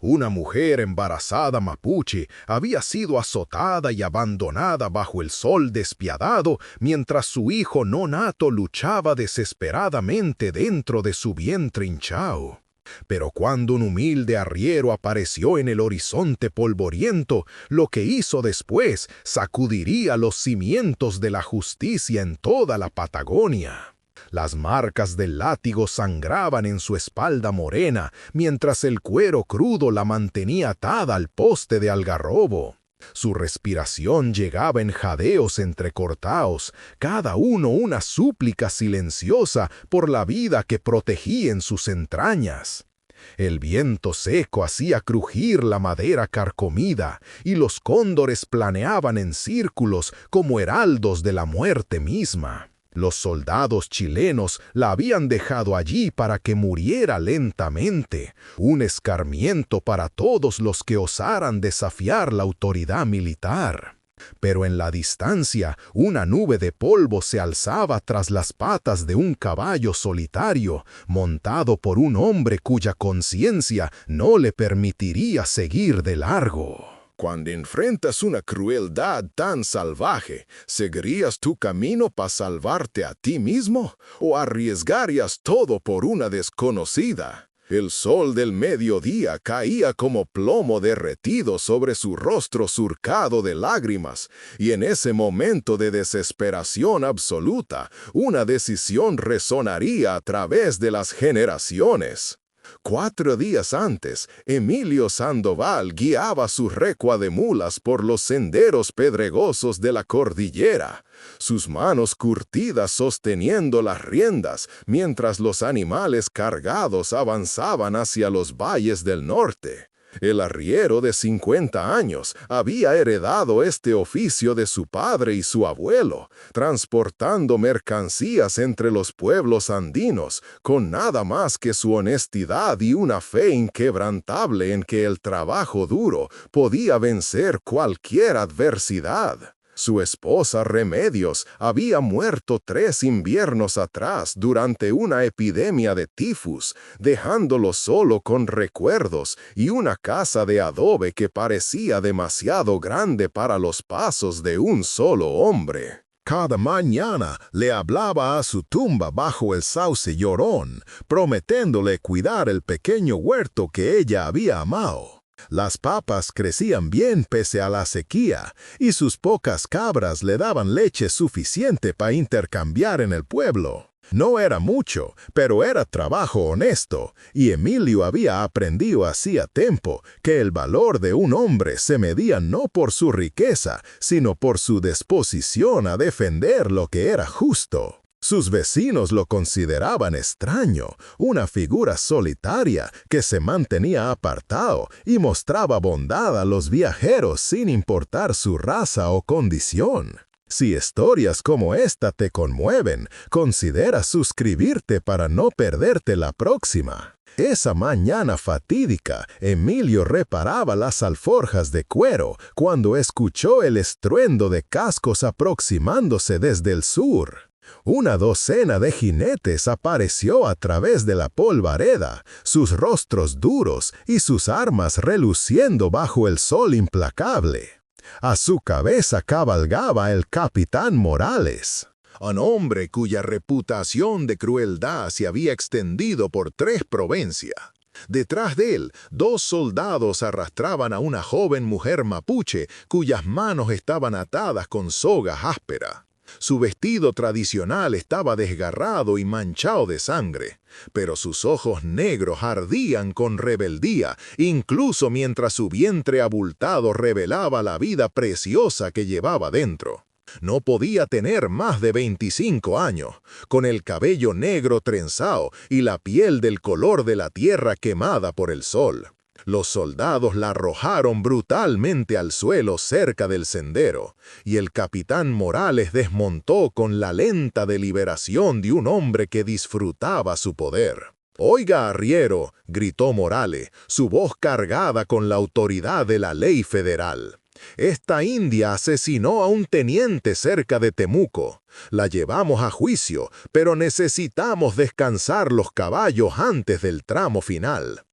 Una mujer embarazada mapuche había sido azotada y abandonada bajo el sol despiadado mientras su hijo no nato luchaba desesperadamente dentro de su vientre hinchado. Pero cuando un humilde arriero apareció en el horizonte polvoriento, lo que hizo después sacudiría los cimientos de la justicia en toda la Patagonia. Las marcas del látigo sangraban en su espalda morena, mientras el cuero crudo la mantenía atada al poste de algarrobo. Su respiración llegaba en jadeos entrecortados, cada uno una súplica silenciosa por la vida que protegía en sus entrañas. El viento seco hacía crujir la madera carcomida, y los cóndores planeaban en círculos como heraldos de la muerte misma. Los soldados chilenos la habían dejado allí para que muriera lentamente, un escarmiento para todos los que osaran desafiar la autoridad militar. Pero en la distancia, una nube de polvo se alzaba tras las patas de un caballo solitario, montado por un hombre cuya conciencia no le permitiría seguir de largo. Cuando enfrentas una crueldad tan salvaje, ¿seguirías tu camino para salvarte a ti mismo o arriesgarías todo por una desconocida? El sol del mediodía caía como plomo derretido sobre su rostro surcado de lágrimas, y en ese momento de desesperación absoluta, una decisión resonaría a través de las generaciones. 4 días antes, Emilio Sandoval guiaba su recua de mulas por los senderos pedregosos de la cordillera, sus manos curtidas sosteniendo las riendas, mientras los animales cargados avanzaban hacia los valles del norte. El arriero de 50 años había heredado este oficio de su padre y su abuelo, transportando mercancías entre los pueblos andinos, con nada más que su honestidad y una fe inquebrantable en que el trabajo duro podía vencer cualquier adversidad. Su esposa Remedios había muerto 3 inviernos atrás durante una epidemia de tifus, dejándolo solo con recuerdos y una casa de adobe que parecía demasiado grande para los pasos de un solo hombre. Cada mañana le hablaba a su tumba bajo el sauce llorón, prometiéndole cuidar el pequeño huerto que ella había amado. Las papas crecían bien pese a la sequía, y sus pocas cabras le daban leche suficiente para intercambiar en el pueblo. No era mucho, pero era trabajo honesto, y Emilio había aprendido hacía tiempo que el valor de un hombre se medía no por su riqueza, sino por su disposición a defender lo que era justo. Sus vecinos lo consideraban extraño, una figura solitaria que se mantenía apartado y mostraba bondad a los viajeros sin importar su raza o condición. Si historias como esta te conmueven, considera suscribirte para no perderte la próxima. Esa mañana fatídica, Emilio reparaba las alforjas de cuero cuando escuchó el estruendo de cascos aproximándose desde el sur. Una docena de jinetes apareció a través de la polvareda, sus rostros duros y sus armas reluciendo bajo el sol implacable. A su cabeza cabalgaba el capitán Morales, un hombre cuya reputación de crueldad se había extendido por 3 provincias. Detrás de él, 2 soldados arrastraban a una joven mujer mapuche cuyas manos estaban atadas con sogas ásperas. Su vestido tradicional estaba desgarrado y manchado de sangre, pero sus ojos negros ardían con rebeldía, incluso mientras su vientre abultado revelaba la vida preciosa que llevaba dentro. No podía tener más de 25 años, con el cabello negro trenzado y la piel del color de la tierra quemada por el sol. Los soldados la arrojaron brutalmente al suelo cerca del sendero, y el capitán Morales desmontó con la lenta deliberación de un hombre que disfrutaba su poder. «Oiga, arriero», gritó Morales, su voz cargada con la autoridad de la ley federal. «Esta india asesinó a un teniente cerca de Temuco. La llevamos a juicio, pero necesitamos descansar los caballos antes del tramo final».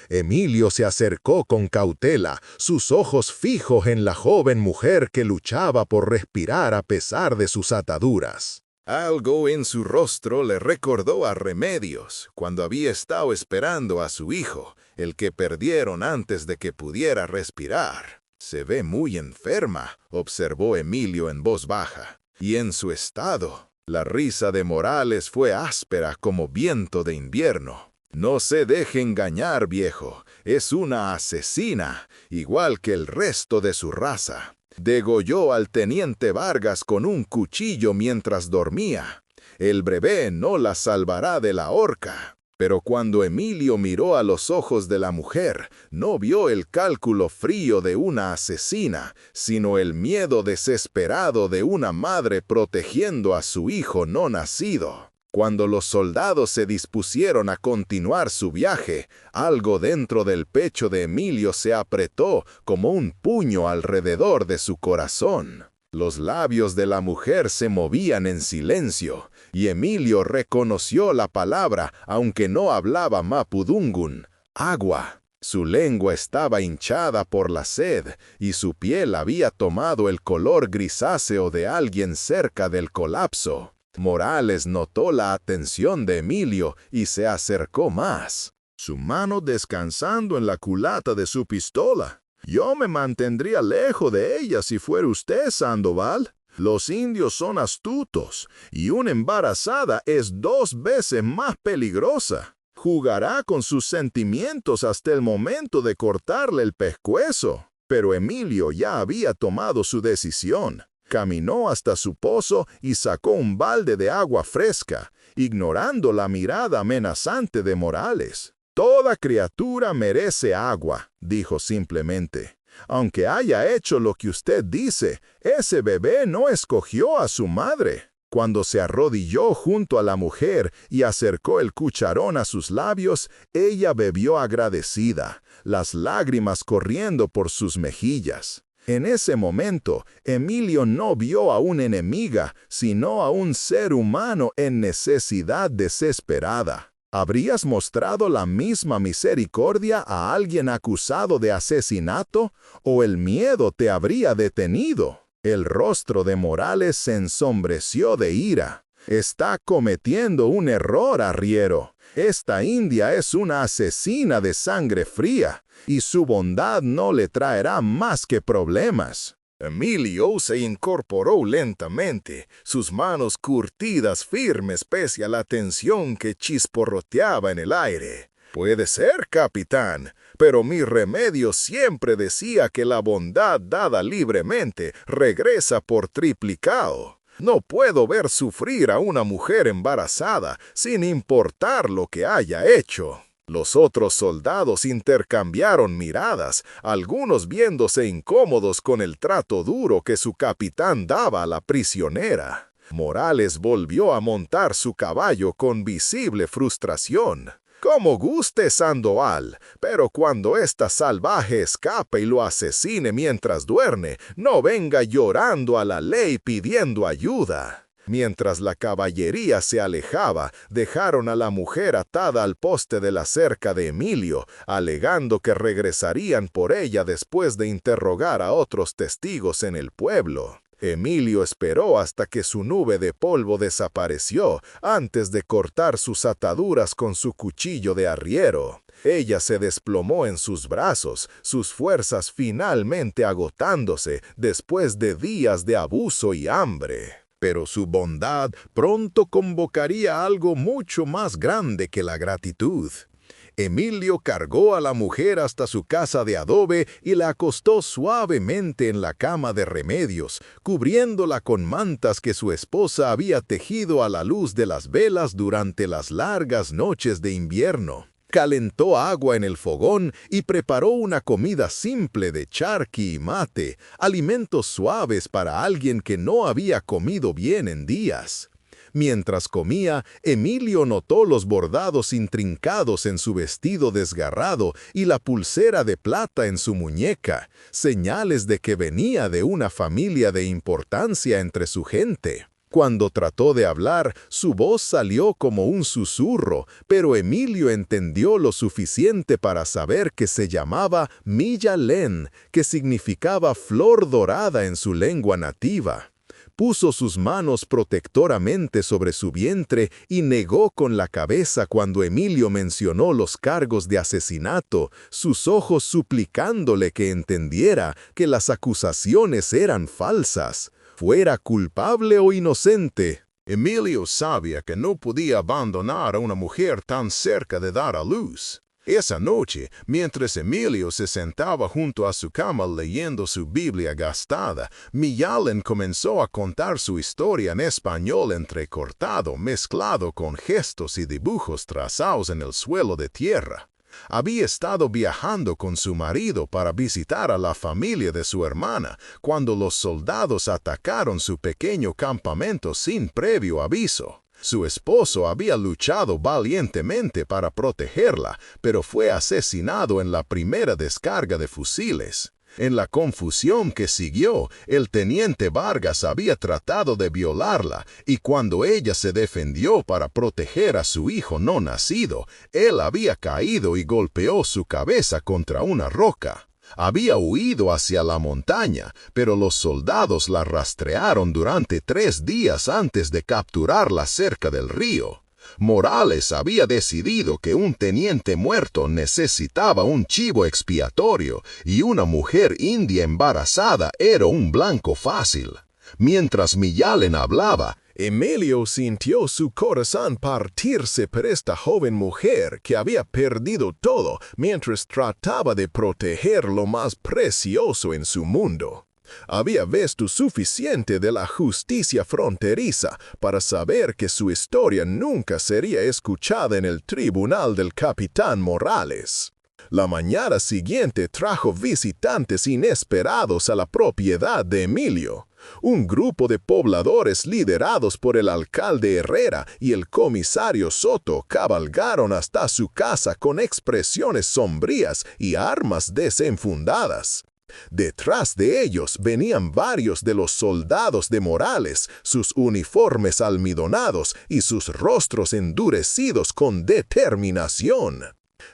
Emilio se acercó con cautela, sus ojos fijos en la joven mujer que luchaba por respirar a pesar de sus ataduras. Algo en su rostro le recordó a Remedios, cuando había estado esperando a su hijo, el que perdieron antes de que pudiera respirar. «Se ve muy enferma», observó Emilio en voz baja. «Y en su estado». La risa de Morales fue áspera como viento de invierno. «No se deje engañar, viejo. Es una asesina, igual que el resto de su raza. Degolló al teniente Vargas con un cuchillo mientras dormía. El breve no la salvará de la horca». Pero cuando Emilio miró a los ojos de la mujer, no vio el cálculo frío de una asesina, sino el miedo desesperado de una madre protegiendo a su hijo no nacido. Cuando los soldados se dispusieron a continuar su viaje, algo dentro del pecho de Emilio se apretó como un puño alrededor de su corazón. Los labios de la mujer se movían en silencio, y Emilio reconoció la palabra, aunque no hablaba mapudungun: agua. Su lengua estaba hinchada por la sed, y su piel había tomado el color grisáceo de alguien cerca del colapso. Morales notó la atención de Emilio y se acercó más, su mano descansando en la culata de su pistola. «Yo me mantendría lejos de ella si fuera usted, Sandoval. Los indios son astutos, y una embarazada es 2 veces más peligrosa. Jugará con sus sentimientos hasta el momento de cortarle el pescuezo». Pero Emilio ya había tomado su decisión. Caminó hasta su pozo y sacó un balde de agua fresca, ignorando la mirada amenazante de Morales. «Toda criatura merece agua», dijo simplemente. «Aunque haya hecho lo que usted dice, ese bebé no escogió a su madre». Cuando se arrodilló junto a la mujer y acercó el cucharón a sus labios, ella bebió agradecida, las lágrimas corriendo por sus mejillas. En ese momento, Emilio no vio a una enemiga, sino a un ser humano en necesidad desesperada. ¿Habrías mostrado la misma misericordia a alguien acusado de asesinato, o el miedo te habría detenido? El rostro de Morales se ensombreció de ira. «Está cometiendo un error, arriero. Esta india es una asesina de sangre fría, y su bondad no le traerá más que problemas». Emilio se incorporó lentamente, sus manos curtidas firmes pese a la tensión que chisporroteaba en el aire. «Puede ser, capitán, pero mi Remedio siempre decía que la bondad dada libremente regresa por triplicado. No puedo ver sufrir a una mujer embarazada sin importar lo que haya hecho». Los otros soldados intercambiaron miradas, algunos viéndose incómodos con el trato duro que su capitán daba a la prisionera. Morales volvió a montar su caballo con visible frustración. «Como guste, Sandoval, pero cuando esta salvaje escape y lo asesine mientras duerme, no venga llorando a la ley pidiendo ayuda». Mientras la caballería se alejaba, dejaron a la mujer atada al poste de la cerca de Emilio, alegando que regresarían por ella después de interrogar a otros testigos en el pueblo. Emilio esperó hasta que su nube de polvo desapareció, antes de cortar sus ataduras con su cuchillo de arriero. Ella se desplomó en sus brazos, sus fuerzas finalmente agotándose después de días de abuso y hambre. Pero su bondad pronto convocaría algo mucho más grande que la gratitud. Emilio cargó a la mujer hasta su casa de adobe y la acostó suavemente en la cama de Remedios, cubriéndola con mantas que su esposa había tejido a la luz de las velas durante las largas noches de invierno. Calentó agua en el fogón y preparó una comida simple de charqui y mate, alimentos suaves para alguien que no había comido bien en días. Mientras comía, Emilio notó los bordados intrincados en su vestido desgarrado y la pulsera de plata en su muñeca, señales de que venía de una familia de importancia entre su gente. Cuando trató de hablar, su voz salió como un susurro, pero Emilio entendió lo suficiente para saber que se llamaba Miyalén, que significaba flor dorada en su lengua nativa. Puso sus manos protectoramente sobre su vientre y negó con la cabeza cuando Emilio mencionó los cargos de asesinato, sus ojos suplicándole que entendiera que las acusaciones eran falsas. Fuera culpable o inocente. Emilio sabía que no podía abandonar a una mujer tan cerca de dar a luz. Esa noche, mientras Emilio se sentaba junto a su cama leyendo su Biblia gastada, Miyalén comenzó a contar su historia en español entrecortado, mezclado con gestos y dibujos trazados en el suelo de tierra. Había estado viajando con su marido para visitar a la familia de su hermana, cuando los soldados atacaron su pequeño campamento sin previo aviso. Su esposo había luchado valientemente para protegerla, pero fue asesinado en la primera descarga de fusiles. En la confusión que siguió, el teniente Vargas había tratado de violarla, y cuando ella se defendió para proteger a su hijo no nacido, él había caído y golpeó su cabeza contra una roca. Había huido hacia la montaña, pero los soldados la rastrearon durante 3 días antes de capturarla cerca del río. Morales había decidido que un teniente muerto necesitaba un chivo expiatorio y una mujer india embarazada era un blanco fácil. Mientras Miyalén hablaba, Emilio sintió su corazón partirse por esta joven mujer que había perdido todo mientras trataba de proteger lo más precioso en su mundo. Había visto suficiente de la justicia fronteriza para saber que su historia nunca sería escuchada en el tribunal del capitán Morales. La mañana siguiente trajo visitantes inesperados a la propiedad de Emilio. Un grupo de pobladores liderados por el alcalde Herrera y el comisario Soto cabalgaron hasta su casa con expresiones sombrías y armas desenfundadas. Detrás de ellos venían varios de los soldados de Morales, sus uniformes almidonados y sus rostros endurecidos con determinación.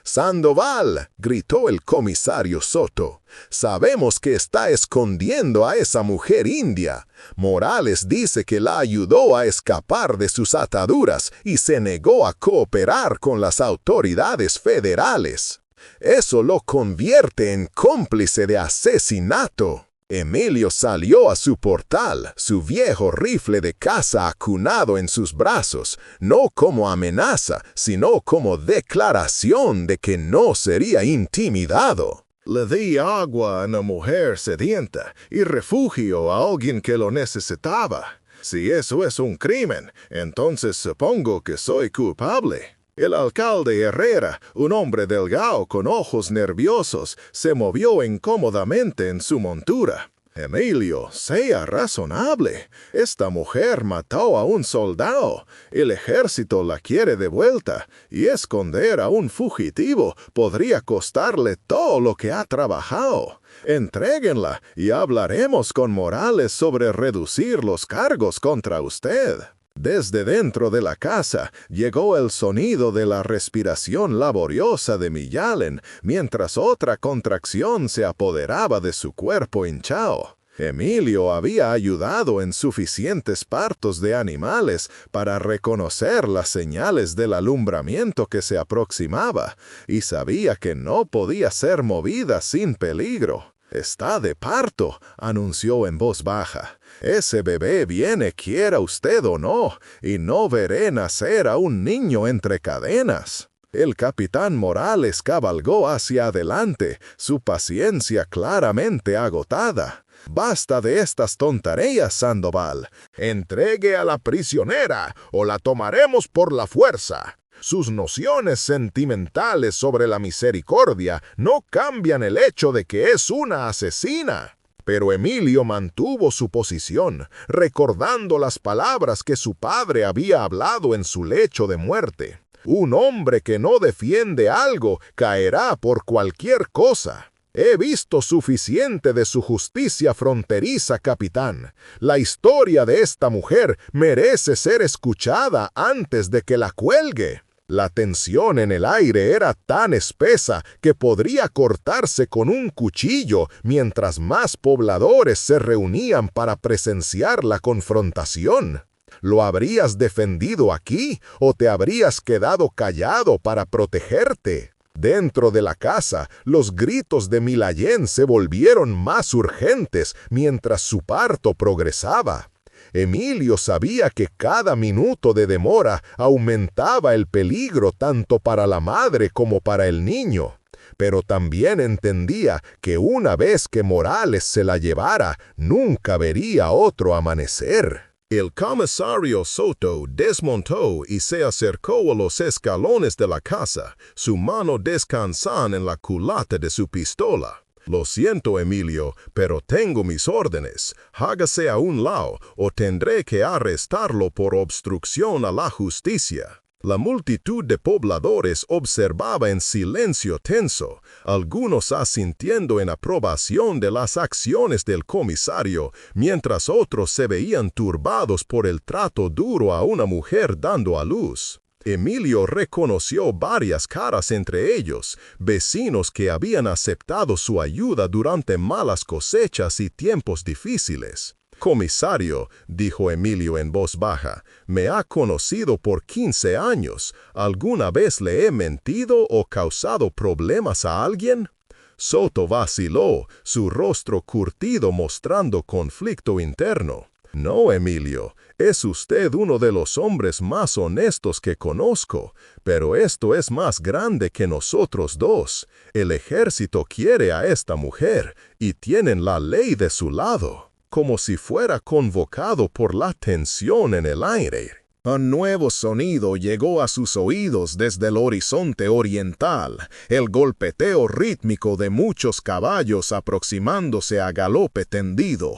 «Sandoval», gritó el comisario Soto, «sabemos que está escondiendo a esa mujer india. Morales dice que la ayudó a escapar de sus ataduras y se negó a cooperar con las autoridades federales. Eso lo convierte en cómplice de asesinato». Emilio salió a su portal, su viejo rifle de caza acunado en sus brazos, no como amenaza, sino como declaración de que no sería intimidado. Le di agua a una mujer sedienta y refugio a alguien que lo necesitaba. Si eso es un crimen, entonces supongo que soy culpable. El alcalde Herrera, un hombre delgado con ojos nerviosos, se movió incómodamente en su montura. «Emilio, sea razonable. Esta mujer mató a un soldado. El ejército la quiere de vuelta, y esconder a un fugitivo podría costarle todo lo que ha trabajado. Entréguenla y hablaremos con Morales sobre reducir los cargos contra usted». Desde dentro de la casa llegó el sonido de la respiración laboriosa de Miyalén, mientras otra contracción se apoderaba de su cuerpo hinchado. Emilio había ayudado en suficientes partos de animales para reconocer las señales del alumbramiento que se aproximaba, y sabía que no podía ser movida sin peligro. «Está de parto», anunció en voz baja. «Ese bebé viene quiera usted o no, y no veré nacer a un niño entre cadenas». El capitán Morales cabalgó hacia adelante, su paciencia claramente agotada. «Basta de estas tonterías, Sandoval. Entregue a la prisionera o la tomaremos por la fuerza. Sus nociones sentimentales sobre la misericordia no cambian el hecho de que es una asesina». Pero Emilio mantuvo su posición, recordando las palabras que su padre había hablado en su lecho de muerte. «Un hombre que no defiende algo caerá por cualquier cosa». He visto suficiente de su justicia fronteriza, capitán. La historia de esta mujer merece ser escuchada antes de que la cuelgue. La tensión en el aire era tan espesa que podría cortarse con un cuchillo mientras más pobladores se reunían para presenciar la confrontación. ¿Lo habrías defendido aquí o te habrías quedado callado para protegerte? Dentro de la casa, los gritos de Milayen se volvieron más urgentes mientras su parto progresaba. Emilio sabía que cada minuto de demora aumentaba el peligro tanto para la madre como para el niño, pero también entendía que una vez que Morales se la llevara, nunca vería otro amanecer. El comisario Soto desmontó y se acercó a los escalones de la casa, su mano descansando en la culata de su pistola. Lo siento, Emilio, pero tengo mis órdenes. Hágase a un lado o tendré que arrestarlo por obstrucción a la justicia. La multitud de pobladores observaba en silencio tenso, algunos asintiendo en aprobación de las acciones del comisario, mientras otros se veían turbados por el trato duro a una mujer dando a luz. Emilio reconoció varias caras entre ellos, vecinos que habían aceptado su ayuda durante malas cosechas y tiempos difíciles. «Comisario», dijo Emilio en voz baja, «me ha conocido por 15 años. ¿Alguna vez le he mentido o causado problemas a alguien?» Soto vaciló, su rostro curtido mostrando conflicto interno. «No, Emilio, es usted uno de los hombres más honestos que conozco, pero esto es más grande que nosotros dos. El ejército quiere a esta mujer y tienen la ley de su lado», como si fuera convocado por la tensión en el aire. Un nuevo sonido llegó a sus oídos desde el horizonte oriental, el golpeteo rítmico de muchos caballos aproximándose a galope tendido.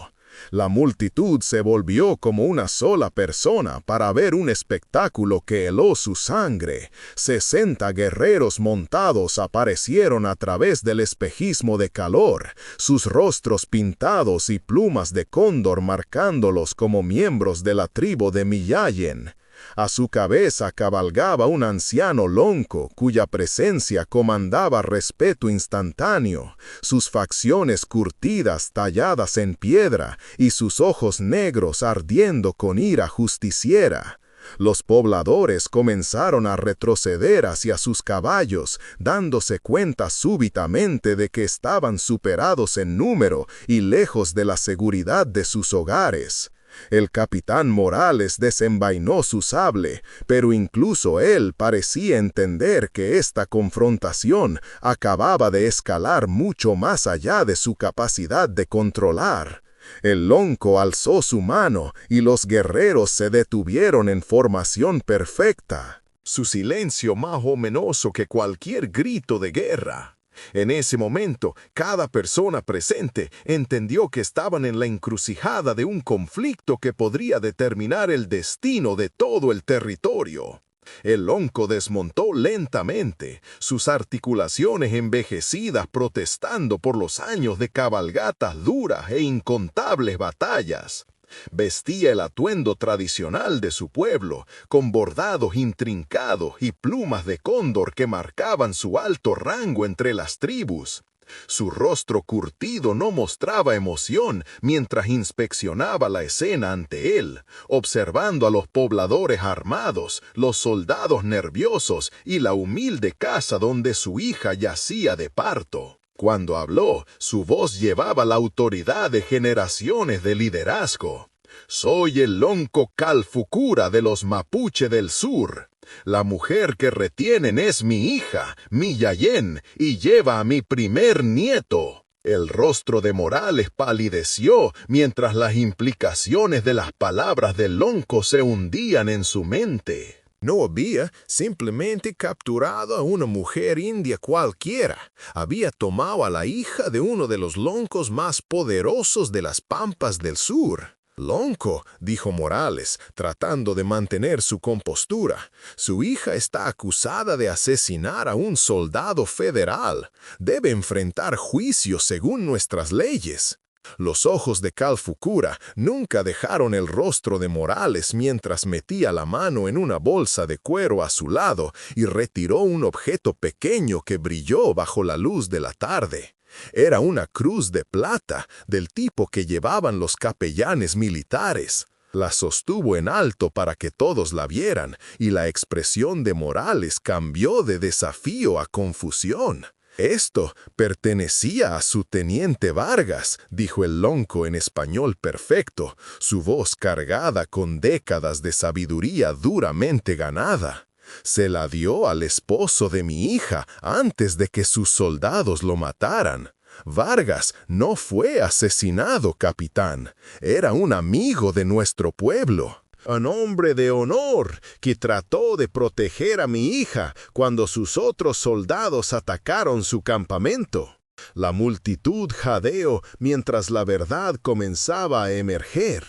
La multitud se volvió como una sola persona para ver un espectáculo que heló su sangre. 60 guerreros montados aparecieron a través del espejismo de calor, sus rostros pintados y plumas de cóndor marcándolos como miembros de la tribu de Miyayen. A su cabeza cabalgaba un anciano lonco, cuya presencia comandaba respeto instantáneo, sus facciones curtidas talladas en piedra y sus ojos negros ardiendo con ira justiciera. Los pobladores comenzaron a retroceder hacia sus caballos, dándose cuenta súbitamente de que estaban superados en número y lejos de la seguridad de sus hogares. El capitán Morales desenvainó su sable, pero incluso él parecía entender que esta confrontación acababa de escalar mucho más allá de su capacidad de controlar. El lonco alzó su mano y los guerreros se detuvieron en formación perfecta. Su silencio más ominoso que cualquier grito de guerra. En ese momento, cada persona presente entendió que estaban en la encrucijada de un conflicto que podría determinar el destino de todo el territorio. El lonco desmontó lentamente, sus articulaciones envejecidas protestando por los años de cabalgatas duras e incontables batallas. Vestía el atuendo tradicional de su pueblo, con bordados intrincados y plumas de cóndor que marcaban su alto rango entre las tribus. Su rostro curtido no mostraba emoción mientras inspeccionaba la escena ante él, observando a los pobladores armados, los soldados nerviosos y la humilde casa donde su hija yacía de parto. Cuando habló, su voz llevaba la autoridad de generaciones de liderazgo. «Soy el lonco Calfucura de los Mapuche del Sur. La mujer que retienen es mi hija, Miyayen, y lleva a mi primer nieto». El rostro de Morales palideció mientras las implicaciones de las palabras del lonco se hundían en su mente. No había simplemente capturado a una mujer india cualquiera. Había tomado a la hija de uno de los loncos más poderosos de las pampas del sur. Lonco, dijo Morales, tratando de mantener su compostura. Su hija está acusada de asesinar a un soldado federal. Debe enfrentar juicio según nuestras leyes. Los ojos de Calfucura nunca dejaron el rostro de Morales mientras metía la mano en una bolsa de cuero a su lado y retiró un objeto pequeño que brilló bajo la luz de la tarde. Era una cruz de plata del tipo que llevaban los capellanes militares. La sostuvo en alto para que todos la vieran y la expresión de Morales cambió de desafío a confusión. «Esto pertenecía a su teniente Vargas», dijo el lonco en español perfecto, su voz cargada con décadas de sabiduría duramente ganada. «Se la dio al esposo de mi hija antes de que sus soldados lo mataran. Vargas no fue asesinado, capitán. Era un amigo de nuestro pueblo. Un hombre de honor que trató de proteger a mi hija cuando sus otros soldados atacaron su campamento». La multitud jadeó mientras la verdad comenzaba a emerger,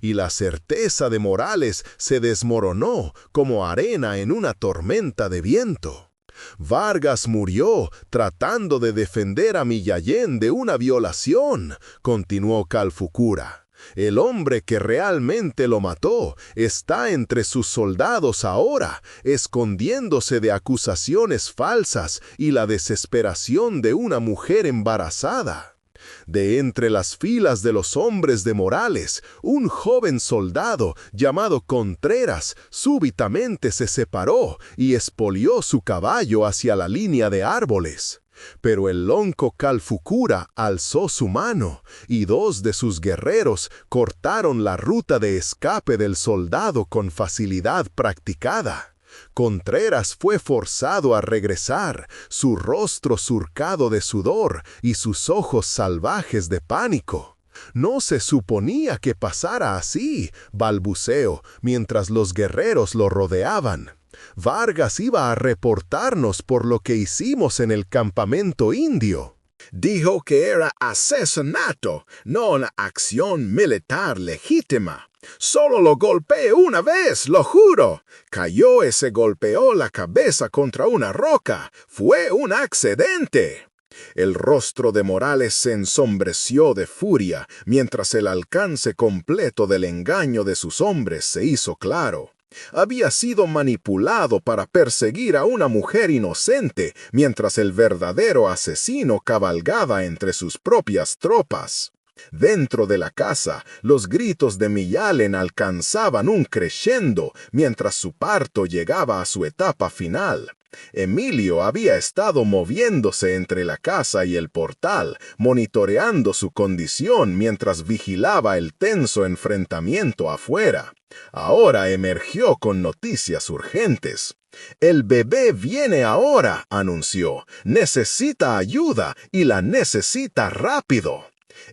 y la certeza de Morales se desmoronó como arena en una tormenta de viento. «Vargas murió tratando de defender a Millayén de una violación», continuó Calfucura. «El hombre que realmente lo mató está entre sus soldados ahora, escondiéndose de acusaciones falsas y la desesperación de una mujer embarazada». De entre las filas de los hombres de Morales, un joven soldado llamado Contreras súbitamente se separó y espolió su caballo hacia la línea de árboles. Pero el lonco Calfucura alzó su mano y 2 de sus guerreros cortaron la ruta de escape del soldado con facilidad practicada. Contreras fue forzado a regresar, su rostro surcado de sudor y sus ojos salvajes de pánico. «No se suponía que pasara así», balbuceó, mientras los guerreros lo rodeaban. «Vargas iba a reportarnos por lo que hicimos en el campamento indio». Dijo que era asesinato, no una acción militar legítima. Solo lo golpeé una vez, lo juro. Cayó y se golpeó la cabeza contra una roca. Fue un accidente». El rostro de Morales se ensombreció de furia, mientras el alcance completo del engaño de sus hombres se hizo claro. Había sido manipulado para perseguir a una mujer inocente, mientras el verdadero asesino cabalgaba entre sus propias tropas. Dentro de la casa, los gritos de Millalen alcanzaban un crescendo mientras su parto llegaba a su etapa final. Emilio había estado moviéndose entre la casa y el portal, monitoreando su condición mientras vigilaba el tenso enfrentamiento afuera. Ahora emergió con noticias urgentes. «El bebé viene ahora», anunció. «Necesita ayuda y la necesita rápido».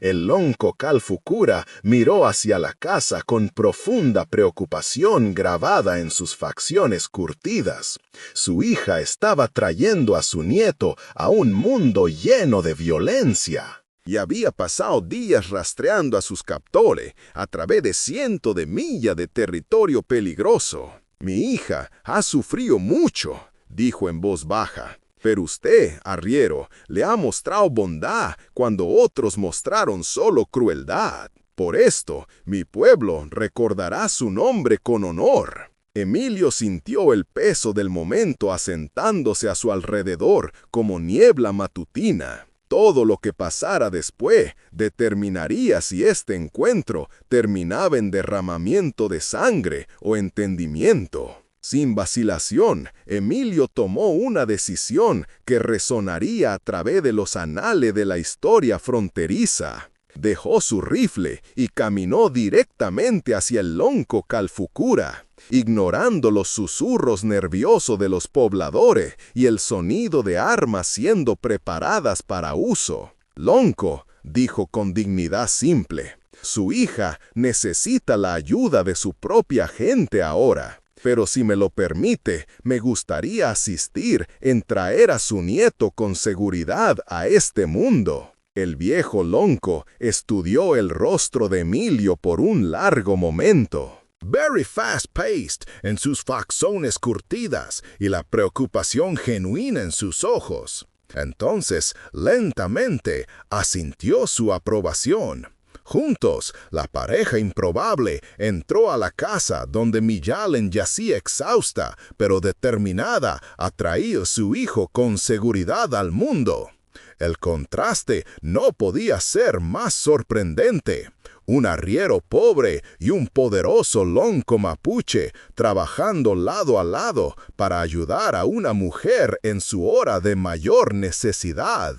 El lonco Calfucura miró hacia la casa con profunda preocupación grabada en sus facciones curtidas. Su hija estaba trayendo a su nieto a un mundo lleno de violencia. Y había pasado días rastreando a sus captores a través de cientos de millas de territorio peligroso. «Mi hija ha sufrido mucho», dijo en voz baja. «Pero usted, arriero, le ha mostrado bondad cuando otros mostraron solo crueldad. Por esto, mi pueblo recordará su nombre con honor». Emilio sintió el peso del momento asentándose a su alrededor como niebla matutina. Todo lo que pasara después determinaría si este encuentro terminaba en derramamiento de sangre o entendimiento. Sin vacilación, Emilio tomó una decisión que resonaría a través de los anales de la historia fronteriza. Dejó su rifle y caminó directamente hacia el lonco Calfucura, ignorando los susurros nerviosos de los pobladores y el sonido de armas siendo preparadas para uso. «Lonco», dijo con dignidad simple, «su hija necesita la ayuda de su propia gente ahora. Pero si me lo permite, me gustaría asistir en traer a su nieto con seguridad a este mundo». El viejo lonco estudió el rostro de Emilio por un largo momento. Very fast-paced en sus facciones curtidas y la preocupación genuina en sus ojos. Entonces, lentamente, asintió su aprobación. Juntos, la pareja improbable entró a la casa donde Miyalen yacía exhausta, pero determinada a traer a su hijo con seguridad al mundo. El contraste no podía ser más sorprendente. Un arriero pobre y un poderoso lonco mapuche trabajando lado a lado para ayudar a una mujer en su hora de mayor necesidad.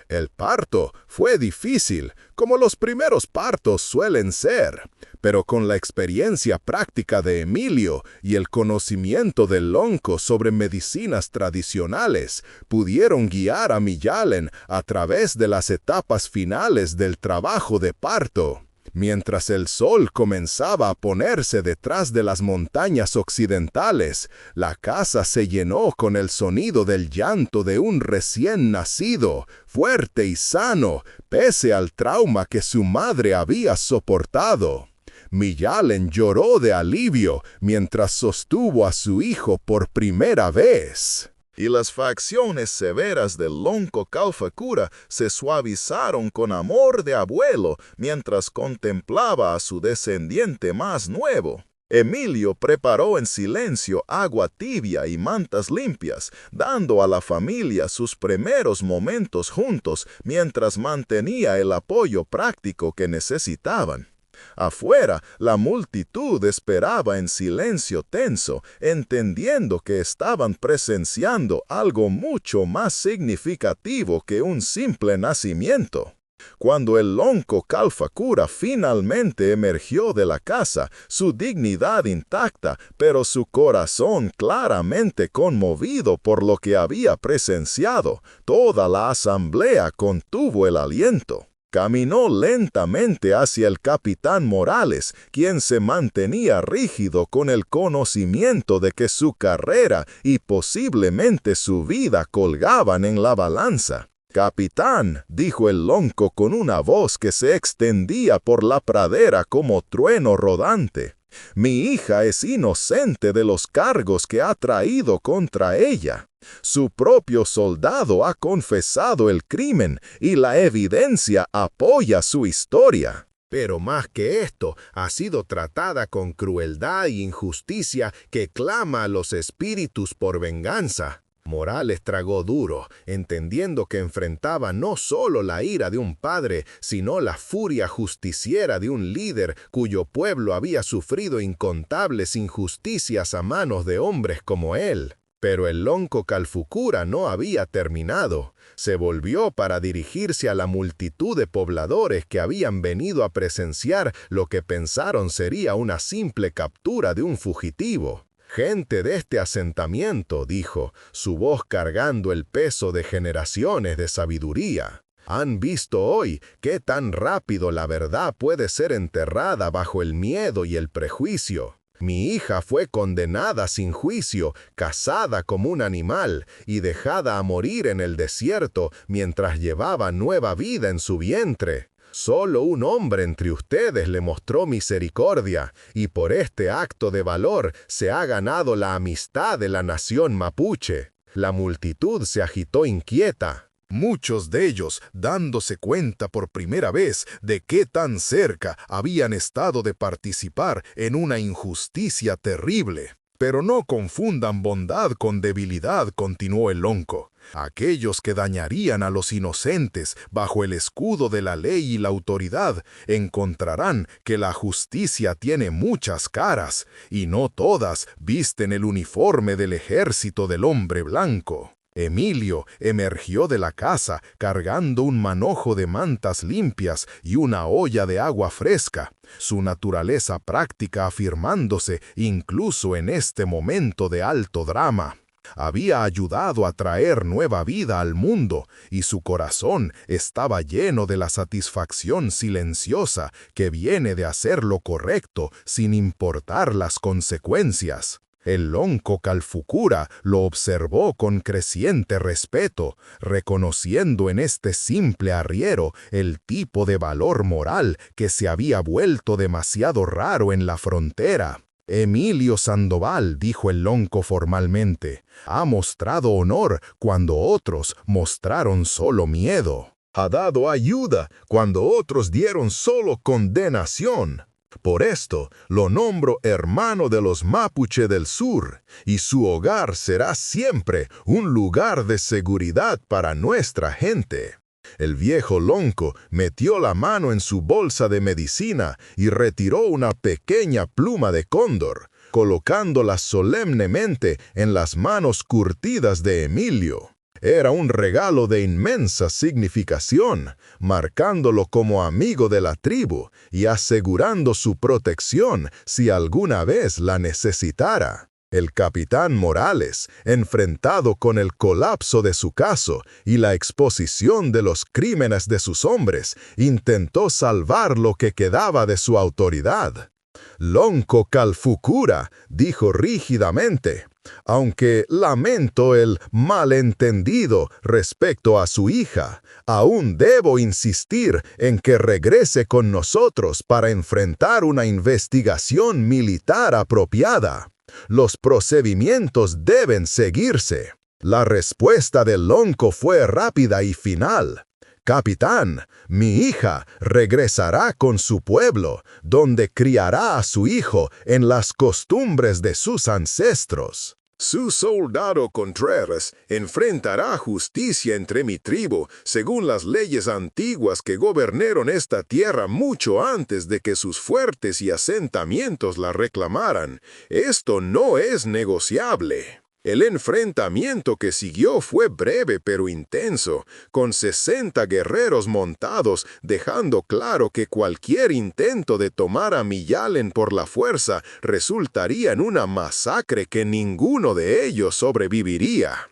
El parto fue difícil, como los primeros partos suelen ser, pero con la experiencia práctica de Emilio y el conocimiento del lonco sobre medicinas tradicionales, pudieron guiar a Miyalen a través de las etapas finales del trabajo de parto. Mientras el sol comenzaba a ponerse detrás de las montañas occidentales, la casa se llenó con el sonido del llanto de un recién nacido, fuerte y sano, pese al trauma que su madre había soportado. Miyalen lloró de alivio mientras sostuvo a su hijo por primera vez. Y las facciones severas del lonco Calfucura se suavizaron con amor de abuelo mientras contemplaba a su descendiente más nuevo. Emilio preparó en silencio agua tibia y mantas limpias, dando a la familia sus primeros momentos juntos mientras mantenía el apoyo práctico que necesitaban. Afuera, la multitud esperaba en silencio tenso, entendiendo que estaban presenciando algo mucho más significativo que un simple nacimiento. Cuando el lonco Calfucura finalmente emergió de la casa, su dignidad intacta, pero su corazón claramente conmovido por lo que había presenciado, toda la asamblea contuvo el aliento. Caminó lentamente hacia el capitán Morales, quien se mantenía rígido con el conocimiento de que su carrera y posiblemente su vida colgaban en la balanza. «Capitán», dijo el lonco con una voz que se extendía por la pradera como trueno rodante, «mi hija es inocente de los cargos que ha traído contra ella. Su propio soldado ha confesado el crimen y la evidencia apoya su historia». Pero más que esto, ha sido tratada con crueldad e injusticia que clama a los espíritus por venganza. Morales tragó duro, entendiendo que enfrentaba no solo la ira de un padre, sino la furia justiciera de un líder cuyo pueblo había sufrido incontables injusticias a manos de hombres como él. Pero el lonco Calfucura no había terminado. Se volvió para dirigirse a la multitud de pobladores que habían venido a presenciar lo que pensaron sería una simple captura de un fugitivo. «Gente de este asentamiento», dijo, su voz cargando el peso de generaciones de sabiduría. «Han visto hoy qué tan rápido la verdad puede ser enterrada bajo el miedo y el prejuicio. Mi hija fue condenada sin juicio, cazada como un animal y dejada a morir en el desierto mientras llevaba nueva vida en su vientre. Solo un hombre entre ustedes le mostró misericordia, y por este acto de valor se ha ganado la amistad de la nación mapuche». La multitud se agitó inquieta. Muchos de ellos dándose cuenta por primera vez de qué tan cerca habían estado de participar en una injusticia terrible. «Pero no confundan bondad con debilidad», continuó el lonco. «Aquellos que dañarían a los inocentes bajo el escudo de la ley y la autoridad encontrarán que la justicia tiene muchas caras, y no todas visten el uniforme del ejército del hombre blanco». Emilio emergió de la casa cargando un manojo de mantas limpias y una olla de agua fresca, su naturaleza práctica afirmándose incluso en este momento de alto drama. Había ayudado a traer nueva vida al mundo y su corazón estaba lleno de la satisfacción silenciosa que viene de hacer lo correcto sin importar las consecuencias. El lonco Calfucura lo observó con creciente respeto, reconociendo en este simple arriero el tipo de valor moral que se había vuelto demasiado raro en la frontera. Emilio Sandoval, dijo el lonco formalmente, ha mostrado honor cuando otros mostraron solo miedo. Ha dado ayuda cuando otros dieron solo condenación. Por esto lo nombro hermano de los Mapuche del Sur, y su hogar será siempre un lugar de seguridad para nuestra gente. El viejo lonco metió la mano en su bolsa de medicina y retiró una pequeña pluma de cóndor, colocándola solemnemente en las manos curtidas de Emilio. Era un regalo de inmensa significación, marcándolo como amigo de la tribu y asegurando su protección si alguna vez la necesitara. El capitán Morales, enfrentado con el colapso de su caso y la exposición de los crímenes de sus hombres, intentó salvar lo que quedaba de su autoridad. Lonco Calfucura dijo rígidamente, aunque lamento el malentendido respecto a su hija, aún debo insistir en que regrese con nosotros para enfrentar una investigación militar apropiada. Los procedimientos deben seguirse. La respuesta del lonco fue rápida y final. Capitán, mi hija regresará con su pueblo, donde criará a su hijo en las costumbres de sus ancestros. Su soldado Contreras enfrentará justicia entre mi tribu, según las leyes antiguas que gobernaron esta tierra mucho antes de que sus fuertes y asentamientos la reclamaran. Esto no es negociable. El enfrentamiento que siguió fue breve pero intenso, con 60 guerreros montados, dejando claro que cualquier intento de tomar a Millalen por la fuerza resultaría en una masacre que ninguno de ellos sobreviviría.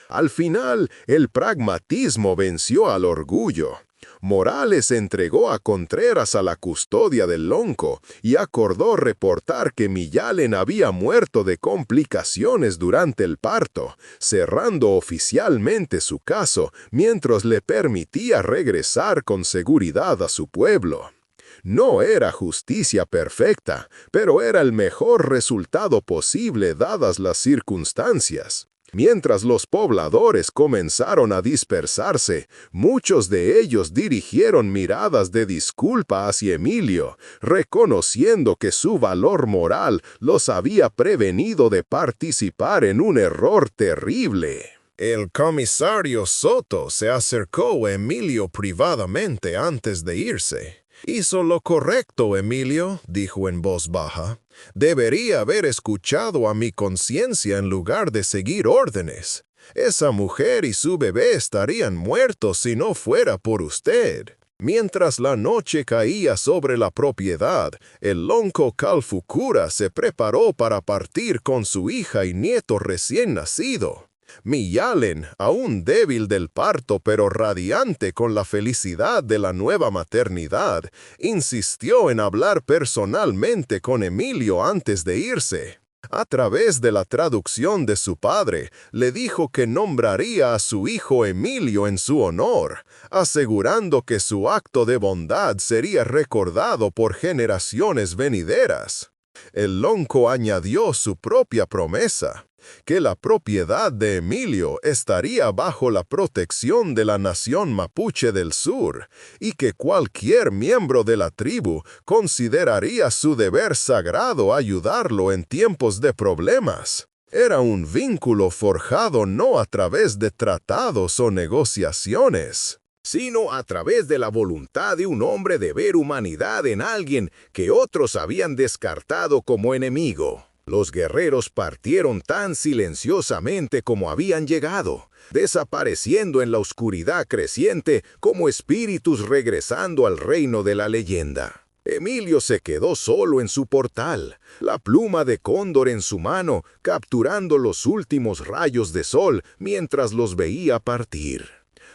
Al final, el pragmatismo venció al orgullo. Morales entregó a Contreras a la custodia del lonco y acordó reportar que Millalen había muerto de complicaciones durante el parto, cerrando oficialmente su caso mientras le permitía regresar con seguridad a su pueblo. No era justicia perfecta, pero era el mejor resultado posible dadas las circunstancias. Mientras los pobladores comenzaron a dispersarse, muchos de ellos dirigieron miradas de disculpa hacia Emilio, reconociendo que su valor moral los había prevenido de participar en un error terrible. El comisario Soto se acercó a Emilio privadamente antes de irse. «Hizo lo correcto, Emilio», dijo en voz baja. «Debería haber escuchado a mi conciencia en lugar de seguir órdenes. Esa mujer y su bebé estarían muertos si no fuera por usted». Mientras la noche caía sobre la propiedad, el lonco Calfucura se preparó para partir con su hija y nieto recién nacido. Millalen, aún débil del parto pero radiante con la felicidad de la nueva maternidad, insistió en hablar personalmente con Emilio antes de irse. A través de la traducción de su padre, le dijo que nombraría a su hijo Emilio en su honor, asegurando que su acto de bondad sería recordado por generaciones venideras. El lonco añadió su propia promesa, que la propiedad de Emilio estaría bajo la protección de la nación mapuche del sur, y que cualquier miembro de la tribu consideraría su deber sagrado ayudarlo en tiempos de problemas. Era un vínculo forjado no a través de tratados o negociaciones, sino a través de la voluntad de un hombre de ver humanidad en alguien que otros habían descartado como enemigo. Los guerreros partieron tan silenciosamente como habían llegado, desapareciendo en la oscuridad creciente como espíritus regresando al reino de la leyenda. Emilio se quedó solo en su portal, la pluma de cóndor en su mano, capturando los últimos rayos de sol mientras los veía partir.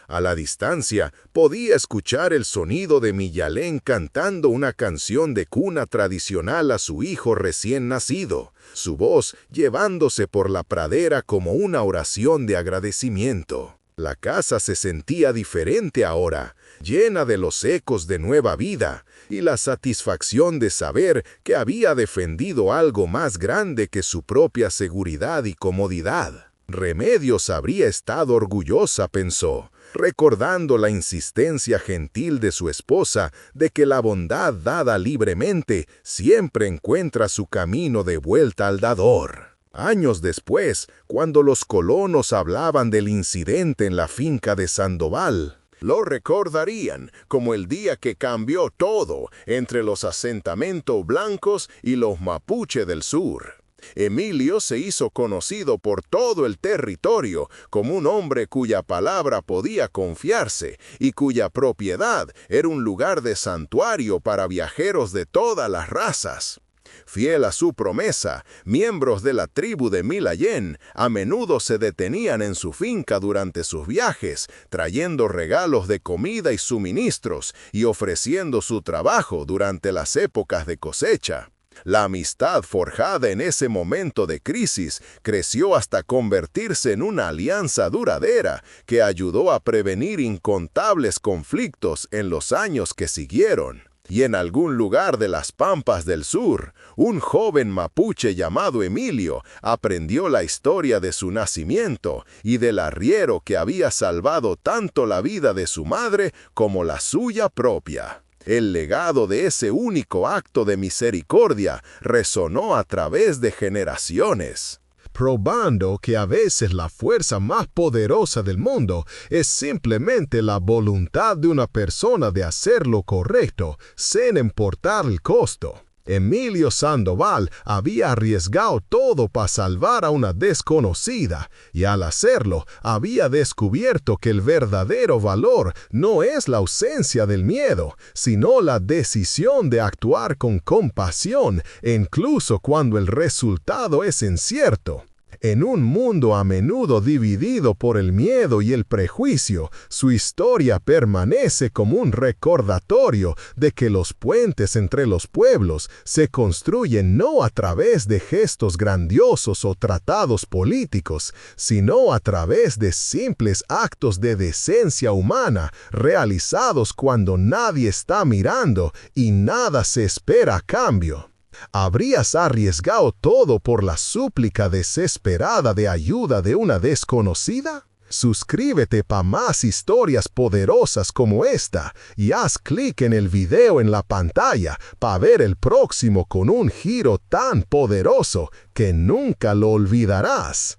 A la distancia, podía escuchar el sonido de Millalén cantando una canción de cuna tradicional a su hijo recién nacido, su voz llevándose por la pradera como una oración de agradecimiento. La casa se sentía diferente ahora, llena de los ecos de nueva vida, y la satisfacción de saber que había defendido algo más grande que su propia seguridad y comodidad. Remedios habría estado orgullosa, pensó, recordando la insistencia gentil de su esposa de que la bondad dada libremente siempre encuentra su camino de vuelta al dador. Años después, cuando los colonos hablaban del incidente en la finca de Sandoval, lo recordarían como el día que cambió todo entre los asentamientos blancos y los mapuche del sur. Emilio se hizo conocido por todo el territorio como un hombre cuya palabra podía confiarse y cuya propiedad era un lugar de santuario para viajeros de todas las razas. Fiel a su promesa, miembros de la tribu de Millayén a menudo se detenían en su finca durante sus viajes, trayendo regalos de comida y suministros y ofreciendo su trabajo durante las épocas de cosecha. La amistad forjada en ese momento de crisis creció hasta convertirse en una alianza duradera que ayudó a prevenir incontables conflictos en los años que siguieron. Y en algún lugar de las Pampas del Sur, un joven mapuche llamado Emilio aprendió la historia de su nacimiento y del arriero que había salvado tanto la vida de su madre como la suya propia. El legado de ese único acto de misericordia resonó a través de generaciones, probando que a veces la fuerza más poderosa del mundo es simplemente la voluntad de una persona de hacer lo correcto, sin importar el costo. Emilio Sandoval había arriesgado todo para salvar a una desconocida, y al hacerlo había descubierto que el verdadero valor no es la ausencia del miedo, sino la decisión de actuar con compasión, incluso cuando el resultado es incierto. En un mundo a menudo dividido por el miedo y el prejuicio, su historia permanece como un recordatorio de que los puentes entre los pueblos se construyen no a través de gestos grandiosos o tratados políticos, sino a través de simples actos de decencia humana realizados cuando nadie está mirando y nada se espera a cambio. ¿Habrías arriesgado todo por la súplica desesperada de ayuda de una desconocida? Suscríbete para más historias poderosas como esta y haz clic en el video en la pantalla para ver el próximo con un giro tan poderoso que nunca lo olvidarás.